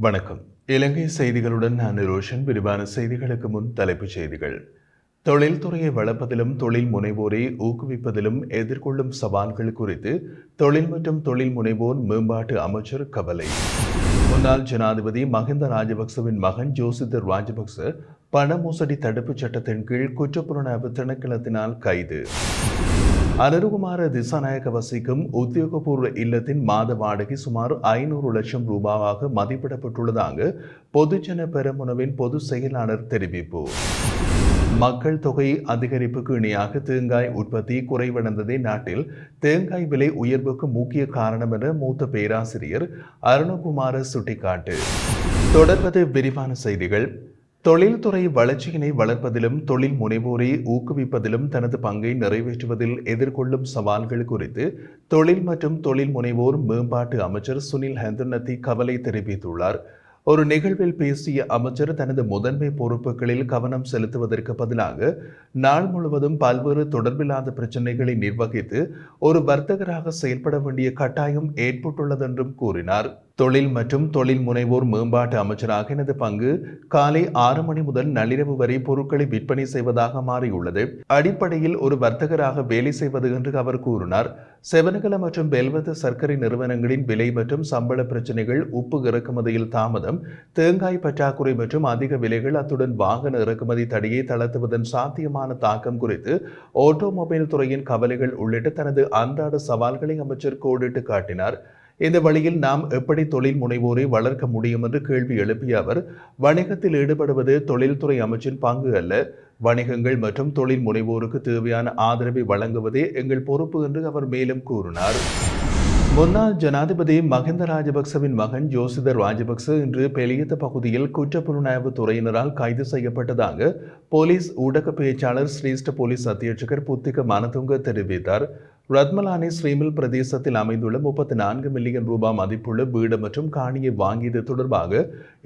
வணக்கம். இலங்கை செய்திகளுடன் நான் ரோஷன். விரிவான செய்திகளுக்கு முன் தலைப்புச் செய்திகள். தொழில்துறையை வளர்ப்பதிலும் தொழில் முனைவோரை ஊக்குவிப்பதிலும் எதிர்கொள்ளும் சவால்கள் குறித்து தொழில் மற்றும் தொழில் முனைவோர் மேம்பாட்டு அமைச்சர் கவலை. முன்னாள் ஜனாதிபதி மஹிந்த ராஜபக்சவின் மகன் ஜோசித ராஜபக்ச பண மோசடி தடுப்புச் சட்டத்தின் கீழ் குற்றப்புலனாய்வு திணைக்களத்தினால் கைது. அனுருகுமார திசாநாயக்க வசிக்கும் உத்தியோகபூர்வ இல்லத்தின் மாத வாடகை சுமார் 500 லட்சம் ரூபாவாக மதிப்பிடப்பட்டுள்ளதாக பொதுஜன பெரமுனவின் பொதுச் செயலாளர் தெரிவிப்பு. மக்கள் தொகை அதிகரிப்புக்கு இணையாக தேங்காய் உற்பத்தி குறைவடைந்ததே நாட்டில் தேங்காய் விலை உயர்வுக்கு முக்கிய காரணம் என மூத்த பேராசிரியர் அருணகுமார சுட்டிக்காட்டு. தொடர்வது விரிவான செய்திகள். தொழில்துறை வளர்ச்சியினை வளர்ப்பதிலும் தொழில் முனைவோரை ஊக்குவிப்பதிலும் தனது பங்கை நிறைவேற்றுவதில் எதிர்கொள்ளும் சவால்கள் குறித்து தொழில் மற்றும் தொழில் முனைவோர் மேம்பாட்டு அமைச்சர் சுனில் ஹேந்திரநாத் கவலை தெரிவித்துள்ளார். ஒரு நிகழ்வில் பேசிய அமைச்சர் தனது முதன்மை பொறுப்புகளில் கவனம் செலுத்துவதற்கு பதிலாக நாள் முழுவதும் பல்வேறு தொடர்பில்லாத பிரச்சினைகளை நிர்வகித்து ஒரு வர்த்தகராக செயல்பட வேண்டிய கட்டாயம் ஏற்பட்டுள்ளதென்றும் கூறினார். தொழில் மற்றும் தொழில் முனைவோர் மேம்பாட்டு அமைச்சராக எனது பங்கு காலை 6 மணி முதல் நள்ளிரவு வரை பொருட்களை விற்பனை செய்வதாக மாறியுள்ளது. அடிப்படையில் ஒரு வர்த்தகராக வேலை செய்வது என்று அவர் கூறினார். செவனகல மற்றும் பெல்வத சர்க்கரை நிறுவனங்களின் விலை மற்றும் சம்பள பிரச்சினைகள், உப்பு இறக்குமதியில் தாமதம், தேங்காய் பற்றாக்குறை மற்றும் அதிக விலைகள், அத்துடன் வாகன இறக்குமதி தடையை தளர்த்துவதன் சாத்தியமான தாக்கம் குறித்து ஆட்டோமொபைல் துறையின் கவலைகள் உள்ளிட்ட தனது அன்றாட சவால்களை அமைச்சர் கோடிட்டு காட்டினார். இந்த வழியில் நாம் எப்படி தொழில் முனைவோரை வளர்க்க முடியும் என்று கேள்வி எழுப்பிய அவர், வணிகத்தில் ஈடுபடுவது தொழில்துறை அமைச்சின் பங்கு அல்ல, வணிகங்கள் மற்றும் தொழில் முனைவோருக்கு தேவையான ஆதரவை வழங்குவதே எங்கள் பொறுப்பு என்று அவர் மேலும் கூறினார். முன்னாள் ஜனாதிபதி மஹிந்த ராஜபக்சவின் மகன் ஜோசித ராஜபக்ச இன்று பெலியத்த பகுதியில் குற்றப்புலனாய்வு துறையினரால் கைது செய்யப்பட்டதாக போலீஸ் ஊடக பேச்சாளர் சிரேஷ்ட போலீஸ் அத்தியட்சகர் புத்திக மனதுங்க தெரிவித்தார். ரத்மலானி ஸ்ரீமில் பிரதேசத்தில் அமைந்துள்ள 34 மில்லியன் ரூபாய் மதிப்புள்ள வீடு மற்றும் காணியை வாங்கியது தொடர்பாக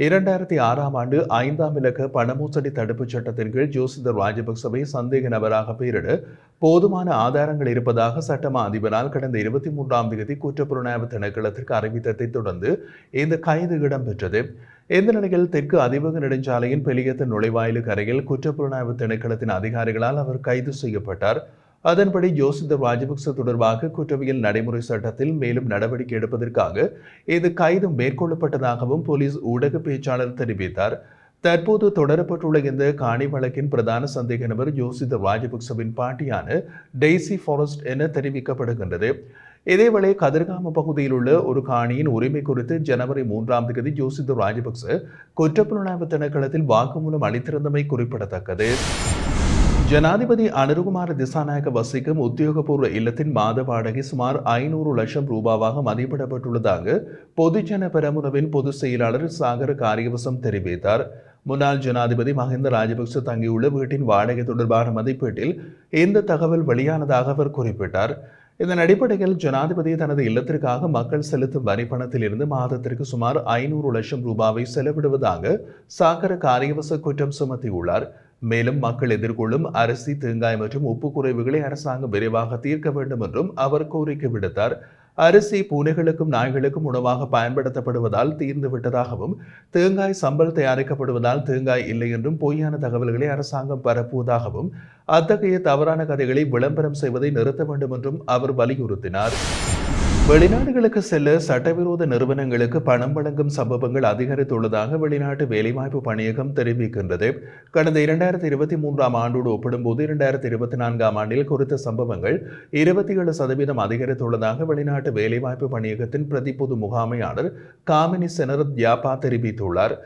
2006ஆம் ஆண்டு 5ஆம் இலக்க பண மோசடி தடுப்புச் சட்டத்தின் கீழ் ஜோசித ராஜபக்சவை சந்தேக நபராக பெயரிட போதுமான ஆதாரங்கள் இருப்பதாக சட்டமா அதிபரால் கடந்த 23ஆம் தேதி குற்றப்புலனாய்வு திணைக்களத்திற்கு அறிவித்ததை தொடர்ந்து இந்த கைது இடம்பெற்றது. இந்த நிலையில் தெற்கு அதிவேக நெடுஞ்சாலையின் பெலியத்த நுழைவாயிலுக்கு அருகில் குற்றப்புலனாய்வு திணைக்களத்தின் அதிகாரிகளால் அவர் கைது செய்யப்பட்டார். அதன்படி ஜோசித ராஜபக்ச தொடர்பாக குற்றவியல் நடைமுறை சட்டத்தில் மேலும் நடவடிக்கை எடுப்பதற்காக இது கைது மேற்கொள்ளப்பட்டதாகவும் போலீஸ் ஊடக பேச்சாளர் தெரிவித்தார். தற்போது தொடரப்பட்டுள்ள இந்த காணி வழக்கின் பிரதான சந்தேக நபர் ஜோசித ராஜபக்சவின் பாட்டியான டெய்சி ஃபாரஸ்ட் என தெரிவிக்கப்படுகின்றது. இதேவேளை கதிர்காம பகுதியில் உள்ள ஒரு காணியின் உரிமை குறித்து ஜனவரி 3ஆம் தேதி ஜோசித ராஜபக்ச குற்றப்புலனாய்வு திணைக்களத்தில் வாக்குமூலம் அளித்திருந்தமை குறிப்பிடத்தக்கது. ஜனாதிபதி அனுருகுமார திசாநாயக்க வசிக்கும் உத்தியோகபூர்வ இல்லத்தின் மாத வாடகை சுமார் 500 லட்சம் ரூபாவாக மதிப்பிடப்பட்டுள்ளதாக பொதுஜன பெரமுனவின் பொதுச் செயலாளர் சாகர காரியவசம் தெரிவித்தார். முன்னாள் ஜனாதிபதி மஹிந்த ராஜபக்ச தங்கியுள்ள வீட்டின் வாடகை தொடர்பான மதிப்பீட்டில் இந்த தகவல் வெளியானதாக அவர் குறிப்பிட்டார். இதன் அடிப்படையில் ஜனாதிபதி தனது இல்லத்திற்காக மக்கள் செலுத்தும் வரி பணத்தில் இருந்து மாதத்திற்கு சுமார் 500 லட்சம் ரூபாவை செலவிடுவதாக சாகர காரியவச குற்றம் சுமத்தியுள்ளார். மேலும் மக்கள் எதிர்கொள்ளும் அரிசி, தேங்காய் மற்றும் உப்பு குறைவுகளை அரசாங்கம் விரைவாக தீர்க்க வேண்டும் என்றும் அவர் கோரிக்கை விடுத்தார். அரிசி பூனைகளுக்கும் நாய்களுக்கும் உணவாக பயன்படுத்தப்படுவதால் தீர்ந்து விட்டதாகவும், தேங்காய் சம்பல் தயாரிக்கப்படுவதால் தேங்காய் இல்லை என்றும் பொய்யான தகவல்களை அரசாங்கம் பரப்புவதாகவும், அத்தகைய தவறான கதைகளை விளம்பரம் செய்வதை நிறுத்த வேண்டும் என்றும் அவர் வலியுறுத்தினார். வெளிநாடுகளுக்கு செல்ல சட்டவிரோத நிறுவனங்களுக்கு பணம் வழங்கும் சம்பவங்கள் அதிகரித்துள்ளதாக வெளிநாட்டு வேலைவாய்ப்பு பணியகம் தெரிவிக்கின்றது. கடந்த 2023ஆம் ஆண்டோடு ஒப்பிடும்போது 2024ஆம் ஆண்டில் குறித்த சம்பவங்கள் 27% அதிகரித்துள்ளதாக வெளிநாட்டு வேலைவாய்ப்பு பணியகத்தின் பிரதி பொது முகாமையாளர் காமினி செனரத் யாப்பா தெரிவித்துள்ளார்.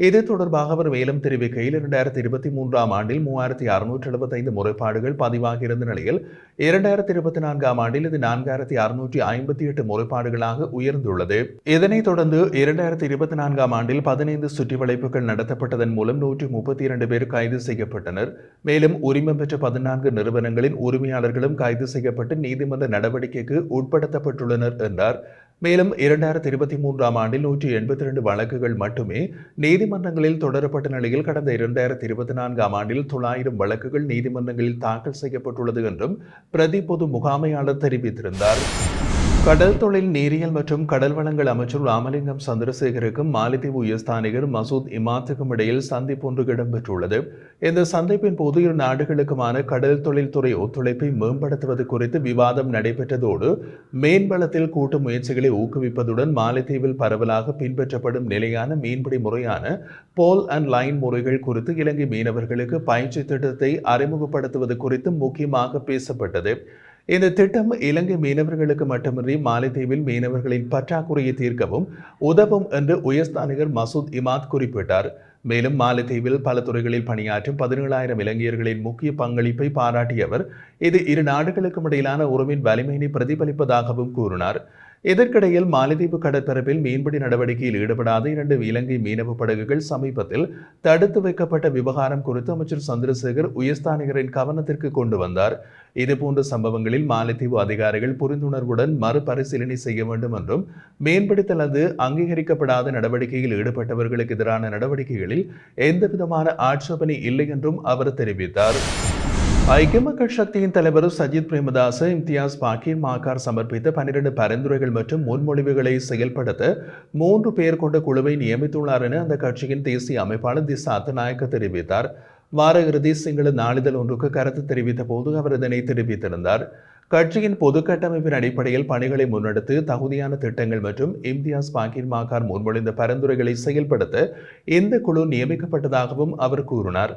இது தொடர்பாக அவர் மேலும் தெரிவிக்கையில் 2023ஆம் ஆண்டில் 3675 முறைப்பாடுகள் பதிவாகியிருந்த நிலையில் 2024ஆம் ஆண்டில் இது 4658 முறைப்பாடுகளாக உயர்ந்துள்ளது. இதனைத் தொடர்ந்து 2024ஆம் ஆண்டில் 15 சுற்றிவளைப்புகள் நடத்தப்பட்டதன் மூலம் 132 பேர் கைது செய்யப்பட்டனர். மேலும் உரிமம் பெற்ற 14 நிறுவனங்களின் உரிமையாளர்களும் கைது செய்யப்பட்டு நீதிமன்ற நடவடிக்கைக்கு உட்படுத்தப்பட்டுள்ளனர் என்றார். மேலும் 2023ஆம் ஆண்டில் 182 வழக்குகள் மட்டுமே நீதிமன்றங்களில் தொடரப்பட்ட நிலையில் கடந்த 2024ஆம் ஆண்டில் 900 வழக்குகள் நீதிமன்றங்களில் தாக்கல் செய்யப்பட்டுள்ளது என்றும் பிரதி பொது முகாமையாளர் தெரிவித்திருந்தார். கடல் தொழில் நீரியல் மற்றும் கடல் வளங்கள் அமைச்சர் ராமலிங்கம் சந்திரசேகருக்கும் மாலைதீவு உயர்ஸ்தானிகர் மசூத் இமாத்துக்கும் இடையில் சந்திப்பு ஒன்று இடம்பெற்றுள்ளது. இந்த சந்திப்பின் போது இரு நாடுகளுக்குமான கடல் தொழில்துறை ஒத்துழைப்பை மேம்படுத்துவது குறித்து விவாதம் நடைபெற்றதோடு மீன்வளத்தில் கூட்டு முயற்சிகளை ஊக்குவிப்பதுடன் மாலைதீவில் பரவலாக பின்பற்றப்படும் நிலையான மீன்பிடி முறையான போல் அண்ட் லைன் முறைகள் குறித்து இலங்கை மீனவர்களுக்கு பயிற்சி திட்டத்தை அறிமுகப்படுத்துவது குறித்து முக்கியமாக பேசப்பட்டது. இந்த திட்டம் இலங்கை மீனவர்களுக்கு மட்டுமின்றி மாலைதீவில் மீனவர்களின் பற்றாக்குறையை தீர்க்கவும் உதவும் என்று உயர்ஸ்தானிகர் மசூத் இமாத் குறிப்பிட்டார். மேலும் மாலைதீவில் பல துறைகளில் பணியாற்றும் 17,000 இலங்கையர்களின் முக்கிய பங்களிப்பை பாராட்டிய அவர் இது இரு நாடுகளுக்கும் இடையிலான உறவின் வலிமையினை பிரதிபலிப்பதாகவும் கூறினார். இதற்கிடையில் மாலைதீவு கடற்பரப்பில் மீன்பிடி நடவடிக்கையில் ஈடுபடாத 2 இலங்கை மீனவ படகுகள் சமீபத்தில் தடுத்து வைக்கப்பட்ட விவகாரம் குறித்து அமைச்சர் சந்திரசேகர் உயர்ஸ்தானிகரின் கவனத்திற்கு கொண்டு வந்தார். இதுபோன்ற சம்பவங்களில் மாலைதீவு அதிகாரிகள் புரிந்துணர்வுடன் மறுபரிசீலனை செய்ய வேண்டும் என்றும் மீன்பிடித்தல் அது அங்கீகரிக்கப்படாத நடவடிக்கையில் ஈடுபட்டவர்களுக்கு எதிரான நடவடிக்கைகளில் எந்தவிதமான ஆட்சேபனை இல்லை என்றும் அவர் தெரிவித்தார். ஐக்கிய மக்கள் சக்தியின் தலைவர் சஜித் பிரேமதாச இம்தியாஸ் பாக்கீர் மாக்கார் சமர்ப்பித்த 12 பரிந்துரைகள் மற்றும் முன்மொழிவுகளை செயல்படுத்த 3 பேர் கொண்ட குழுவை நியமித்துள்ளார் என அந்த கட்சியின் தேசிய அமைப்பாளர் திசா அத்தநாயக்க தெரிவித்தார். வார இறுதி சிங்கள நாளிதழ் ஒன்றுக்கு கருத்து தெரிவித்த போது அவர் இதனை தெரிவித்திருந்தார். கட்சியின் பொது கட்டமைப்பின் அடிப்படையில் பணிகளை முன்னெடுத்து தகுதியான திட்டங்கள் மற்றும் இம்தியாஸ் பாக்கீர் மாக்கார் முன்மொழிந்த பரிந்துரைகளை செயல்படுத்த இந்த குழு நியமிக்கப்பட்டதாகவும் அவர் கூறினார்.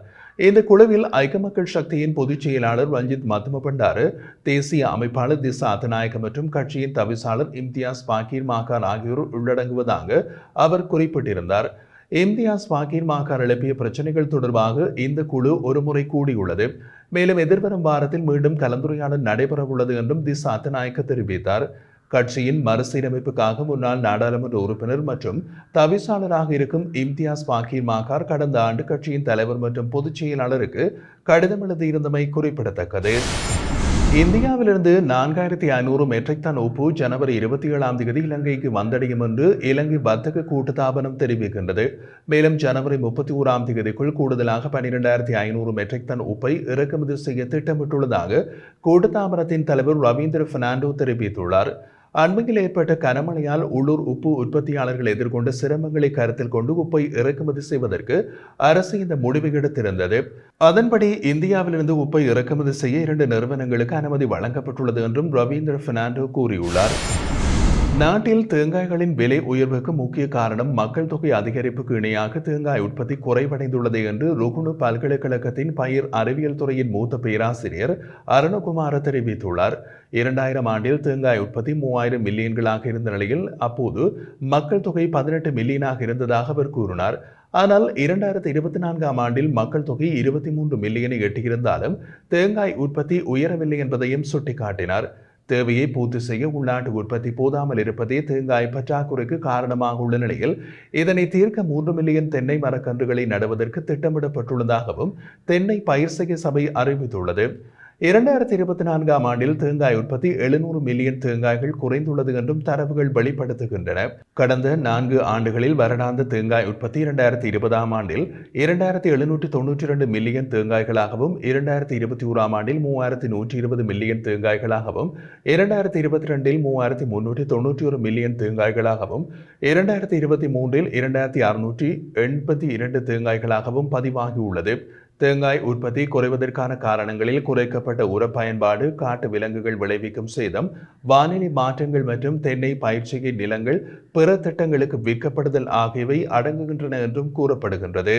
இந்த குழுவில் ஐக்கிய மக்கள் சக்தியின் பொதுச் செயலாளர் ரஞ்சித் மத்தும பண்டாரு, தேசிய அமைப்பாளர் திசா அத்தநாயக்க மற்றும் கட்சியின் தவிசாளர் இம்தியாஸ் பாக்கீர் மாக்கார் ஆகியோர் உள்ளடங்குவதாக அவர் குறிப்பிட்டிருந்தார். இம்தியாஸ் பாக்கீர் மாக்கார் எழுப்பிய பிரச்சனைகள் தொடர்பாக இந்த குழு ஒருமுறை கூடியுள்ளது. மேலும் எதிர்வரும் வாரத்தில் மீண்டும் கலந்துரையாடல் நடைபெறவுள்ளது என்றும் திசா அத்தநாயக்க தெரிவித்தார். கட்சியின் மறுசீரமைப்புக்காக முன்னாள் நாடாளுமன்ற உறுப்பினர் மற்றும் தவிசாளராக இருக்கும் இம்தியாஸ் பாக்கீர் மாக்கார் கடந்த ஆண்டு கட்சியின் தலைவர் மற்றும் பொதுச் செயலாளருக்கு கடிதம் எழுதியிருந்தமை குறிப்பிடத்தக்கது. இந்தியாவிலிருந்து 4,500 மெட்ரிக் டன் உப்பு ஜனவரி 27ஆம் தேதி இலங்கைக்கு வந்தடையும் என்று இலங்கை வர்த்தக கூட்டுத்தாபனம் தெரிவிக்கின்றது. மேலும் ஜனவரி 31ஆம் தேதிக்குள் கூடுதலாக 12,500 மெட்ரிக் டன் உப்பை இறக்குமதி செய்ய திட்டமிட்டுள்ளதாக கூட்டுத்தாபனத்தின் தலைவர் ரவீந்திர பெர்னாண்டோ தெரிவித்துள்ளார். அண்மையில் ஏற்பட்ட கனமழையால் உள்ளூர் உப்பு உற்பத்தியாளர்கள் எதிர்கொண்ட சிரமங்களை கருத்தில் கொண்டு உப்பை இறக்குமதி செய்வதற்கு அரசு இந்த முடிவை எடுத்திருந்தது. அதன்படி இந்தியாவிலிருந்து உப்பை இறக்குமதி செய்ய 2 நிறுவனங்களுக்கு அனுமதி வழங்கப்பட்டுள்ளது என்றும் ரவீந்திர பெர்னாண்டோ கூறியுள்ளார். நாட்டில் தேங்காய்களின் விலை உயர்வுக்கு முக்கிய காரணம் மக்கள் தொகை அதிகரிப்புக்கு இணையாக தேங்காய் உற்பத்தி குறைவடைந்துள்ளது என்று ருகுணு பல்கலைக்கழகத்தின் பயிர் அறிவியல் துறையின் மூத்த பேராசிரியர் அருணகுமார தெரிவித்துள்ளார். 2000 ஆண்டில் தேங்காய் உற்பத்தி 3000 மில்லியன்களாக இருந்த நிலையில் அப்போது மக்கள் தொகை 18 மில்லியனாக இருந்ததாக அவர் கூறினார். ஆனால் 2024ஆம் ஆண்டில் மக்கள் தொகை 23 மில்லியனை எட்டியிருந்தாலும் தேங்காய் உற்பத்தி உயரவில்லை என்பதையும் சுட்டிக்காட்டினார். தேவையை பூர்த்தி செய்ய உள்நாட்டு உற்பத்தி போதாமல் இருப்பதே தேங்காய் பற்றாக்குறைக்கு காரணமாக உள்ள நிலையில் இதனை தீர்க்க 3 மில்லியன் தென்னை மரக்கன்றுகளை நடுவதற்கு திட்டமிடப்பட்டுள்ளதாகவும் தென்னை பயிர் செய்ய சபை அறிவித்துள்ளது. 2024ஆம் ஆண்டில் தேங்காய் உற்பத்தி 700 மில்லியன் தேங்காய்கள் குறைந்துள்ளது என்றும் தரவுகள் வெளிப்படுத்துகின்றன. கடந்த 4 ஆண்டுகளில் வருடாந்த தேங்காய் உற்பத்தி 2020ஆம் ஆண்டில் 2792 மில்லியன் தேங்காய்களாகவும் 2021ஆம் ஆண்டில் 3120 மில்லியன் தேங்காய்களாகவும் 2022இல் 3391 மில்லியன் தேங்காய்களாகவும் 2023இல் 2682 தேங்காய்களாகவும் பதிவாகியுள்ளது. தேங்காய் உற்பத்தி குறைவதற்கான காரணங்களில் குறைக்கப்பட்ட உர பயன்பாடு, காட்டு விலங்குகள் விளைவிக்கும் சேதம், வானிலை மாற்றங்கள் மற்றும் தென்னை பயிர்ச்செய்கை நிலங்கள் பிற திட்டங்களுக்கு விற்கப்படுதல் ஆகியவை அடங்குகின்றன என்றும் கூறப்படுகின்றது.